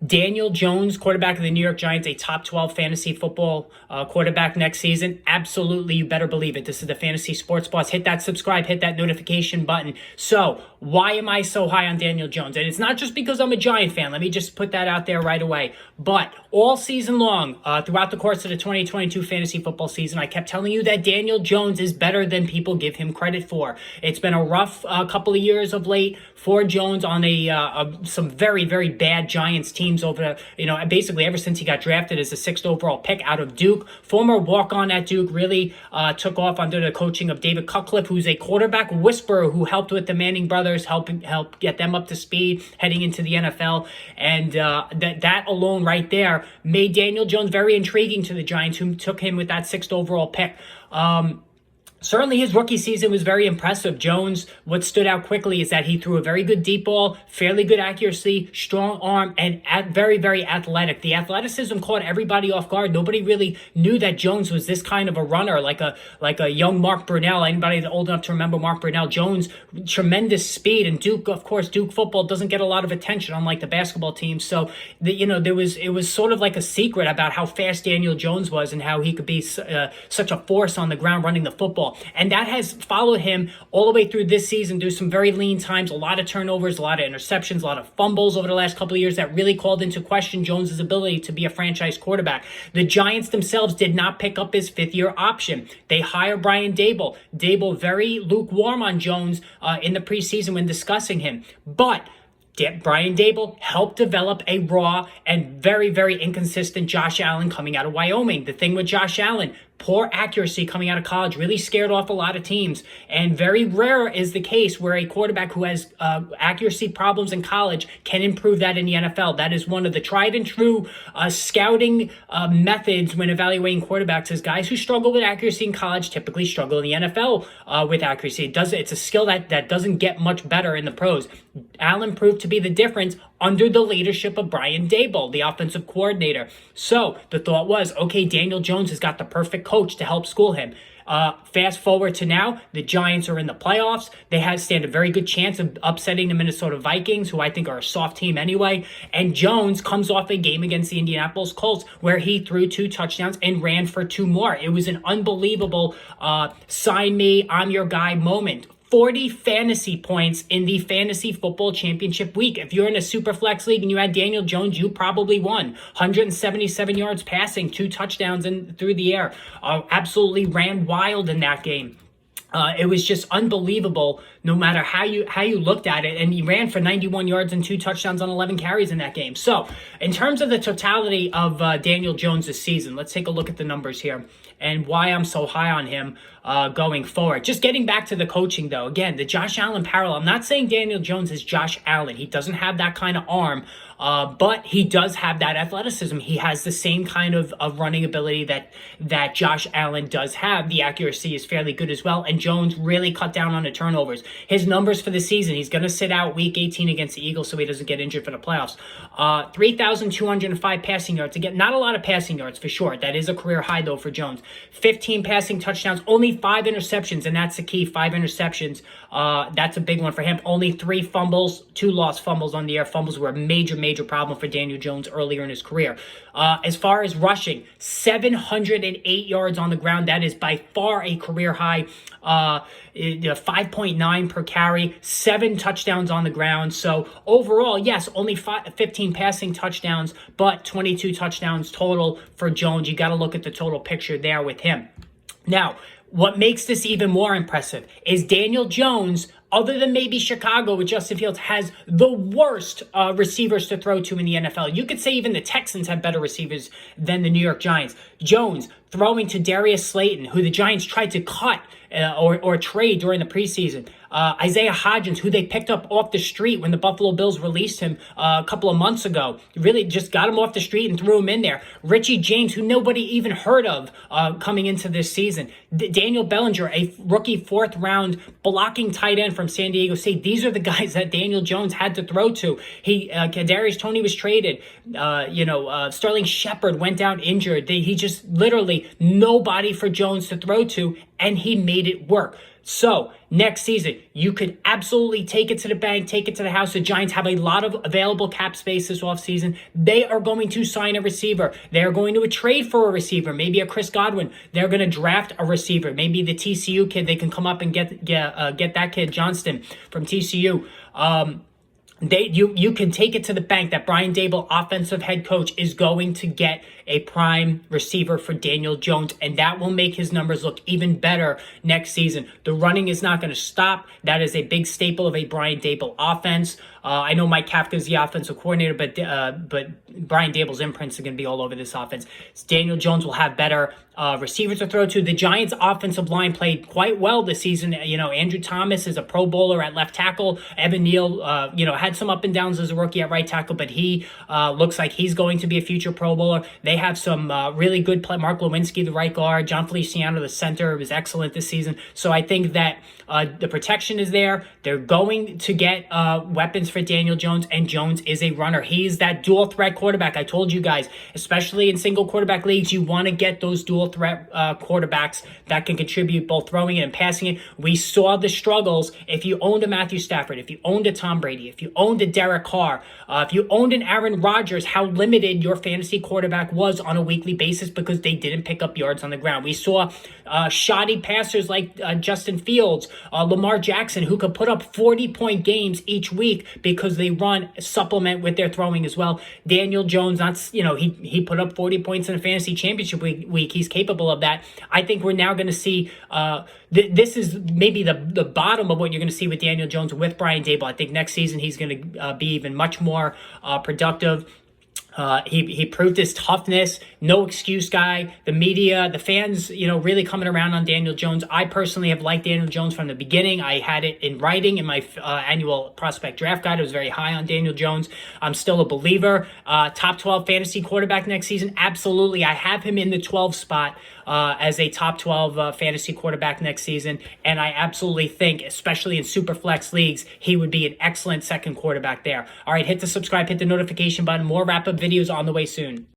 Daniel Jones, quarterback of the New York Giants, a top 12 fantasy football quarterback next season. Absolutely, you better believe it. This is the Fantasy Sports Boss. Hit that subscribe, hit that notification button. So, why am I so high on Daniel Jones? And it's not just because I'm a Giant fan. Let me just put that out there right away. But all season long, throughout the course of the 2022 fantasy football season, I kept telling you that Daniel Jones is better than people give him credit for. It's been a rough couple of years of late for Jones on some very, very bad Giants teams over, basically ever since he got drafted as the 6th overall pick out of Duke. Former walk-on at Duke, really took off under the coaching of David Cutcliffe, who's a quarterback whisperer who helped with the Manning brothers, help get them up to speed heading into the NFL. And that alone right there made Daniel Jones very intriguing to the Giants, who took him with that 6th overall pick. Certainly his rookie season was very impressive. Jones, what stood out quickly is that he threw a very good deep ball, fairly good accuracy, strong arm, and very, very athletic. The athleticism caught everybody off guard. Nobody really knew that Jones was this kind of a runner, like a young Mark Brunell. Anybody that's old enough to remember Mark Brunell, Jones, tremendous speed. And Duke, of course, Duke football doesn't get a lot of attention, unlike the basketball team. So, it was sort of like a secret about how fast Daniel Jones was and how he could be such a force on the ground running the football. And that has followed him all the way through this season, through some very lean times, a lot of turnovers, a lot of interceptions, a lot of fumbles over the last couple of years that really called into question Jones's ability to be a franchise quarterback. The Giants themselves did not pick up his 5th-year option. They hire Brian Daboll. Daboll very lukewarm on Jones in the preseason when discussing him. But Brian Daboll helped develop a raw and very, very inconsistent Josh Allen coming out of Wyoming. The thing with Josh Allen, poor accuracy coming out of college, really scared off a lot of teams. And very rare is the case where a quarterback who has accuracy problems in college can improve that in the NFL. That is one of the tried and true scouting methods when evaluating quarterbacks, is guys who struggle with accuracy in college typically struggle in the NFL with accuracy. It's a skill that doesn't get much better in the pros. Allen proved to be the difference under the leadership of Brian Daboll, the offensive coordinator. So the thought was, okay, Daniel Jones has got the perfect coach to help school him. Fast forward to now, the Giants are in the playoffs. They stand a very good chance of upsetting the Minnesota Vikings, who I think are a soft team anyway. And Jones comes off a game against the Indianapolis Colts where he threw 2 touchdowns and ran for 2 more. It was an unbelievable sign me, I'm your guy moment. 40 fantasy points in the Fantasy Football Championship week. If you're in a super flex league and you had Daniel Jones, you probably won. 177 yards passing, 2 touchdowns through the air. Absolutely ran wild in that game. It was just unbelievable no matter how you looked at it. And he ran for 91 yards and 2 touchdowns on 11 carries in that game. So in terms of the totality of Daniel Jones this season, let's take a look at the numbers here and why I'm so high on him going forward. Just getting back to the coaching, though. Again, the Josh Allen parallel. I'm not saying Daniel Jones is Josh Allen. He doesn't have that kind of arm, but he does have that athleticism. He has the same kind of running ability that Josh Allen does have. The accuracy is fairly good as well, and Jones really cut down on the turnovers. His numbers for the season, he's going to sit out week 18 against the Eagles so he doesn't get injured for the playoffs. 3,205 passing yards. Again, not a lot of passing yards for sure. That is a career high, though, for Jones. 15 passing touchdowns, only 5 interceptions, and that's the key, 5 interceptions. That's a big one for him. Only 3 fumbles, 2 lost fumbles on the air. Fumbles were a major problem for Daniel Jones earlier in his career. As far as rushing, 708 yards on the ground. That is by far a career high. 5.9 per carry, 7 touchdowns on the ground. So overall, yes, only 15 passing touchdowns, but 22 touchdowns total for Jones. You got to look at the total picture there with him. Now, what makes this even more impressive is Daniel Jones, other than maybe Chicago with Justin Fields, has the worst receivers to throw to in the NFL. You could say even the Texans have better receivers than the New York Giants. Jones throwing to Darius Slayton, who the Giants tried to cut or trade during the preseason. Isaiah Hodgins, who they picked up off the street when the Buffalo Bills released him a couple of months ago. Really just got him off the street and threw him in there. Richie James, who nobody even heard of coming into this season. Daniel Bellinger, a rookie 4th round blocking tight end from San Diego State. These are the guys that Daniel Jones had to throw to. Kadarius Toney was traded. Sterling Shepard went down injured. He just literally literally nobody for Jones to throw to, and he made it work. So next season, you could absolutely take it to the bank, take it to the house. The Giants have a lot of available cap space this offseason. They are going to sign a receiver. They're going to trade for a receiver, maybe a Chris Godwin. They're going to draft a receiver, maybe the TCU kid. They can come up and get that kid Johnston from TCU. You can take it to the bank that Brian Daboll, offensive head coach, is going to get a prime receiver for Daniel Jones, and that will make his numbers look even better next season. The running is not going to stop. That is a big staple of a Brian Daboll offense. I know Mike Kafka is the offensive coordinator, but Brian Daboll's imprints are going to be all over this offense. Daniel Jones will have better receivers to throw to. The Giants' offensive line played quite well this season. Andrew Thomas is a Pro Bowler at left tackle. Evan Neal, had some up and downs as a rookie at right tackle, but he looks like he's going to be a future Pro Bowler. They have some really good play. Mark Lewinsky, the right guard. John Feliciano, the center, was excellent this season. So I think that the protection is there. They're going to get weapons for Daniel Jones, and Jones is a runner. He's that dual threat quarterback. I told you guys, especially in single quarterback leagues, you want to get those dual threat quarterbacks that can contribute both throwing it and passing it. We saw the struggles. If you owned a Matthew Stafford, if you owned a Tom Brady, if you owned a Derek Carr, if you owned an Aaron Rodgers, how limited your fantasy quarterback was on a weekly basis because they didn't pick up yards on the ground. We saw shoddy passers like Justin Fields, Lamar Jackson, who could put up 40-point games each week because they supplement with their throwing as well. Daniel Jones, he put up 40 points in a fantasy championship week. He's capable of that. I think we're now going to see this is maybe the bottom of what you're going to see with Daniel Jones with Brian Daboll. I think next season he's going to be even much more productive. He proved his toughness, no excuse guy. The media, the fans, really coming around on Daniel Jones. I personally have liked Daniel Jones from the beginning. I had it in writing in my annual prospect draft guide. I was very high on Daniel Jones. I'm still a believer. Top 12 fantasy quarterback next season? Absolutely. I have him in the 12 spot as a top 12 fantasy quarterback next season. And I absolutely think, especially in super flex leagues, he would be an excellent second quarterback there. All right, hit the subscribe, hit the notification button. More Wrapup videos on the way soon.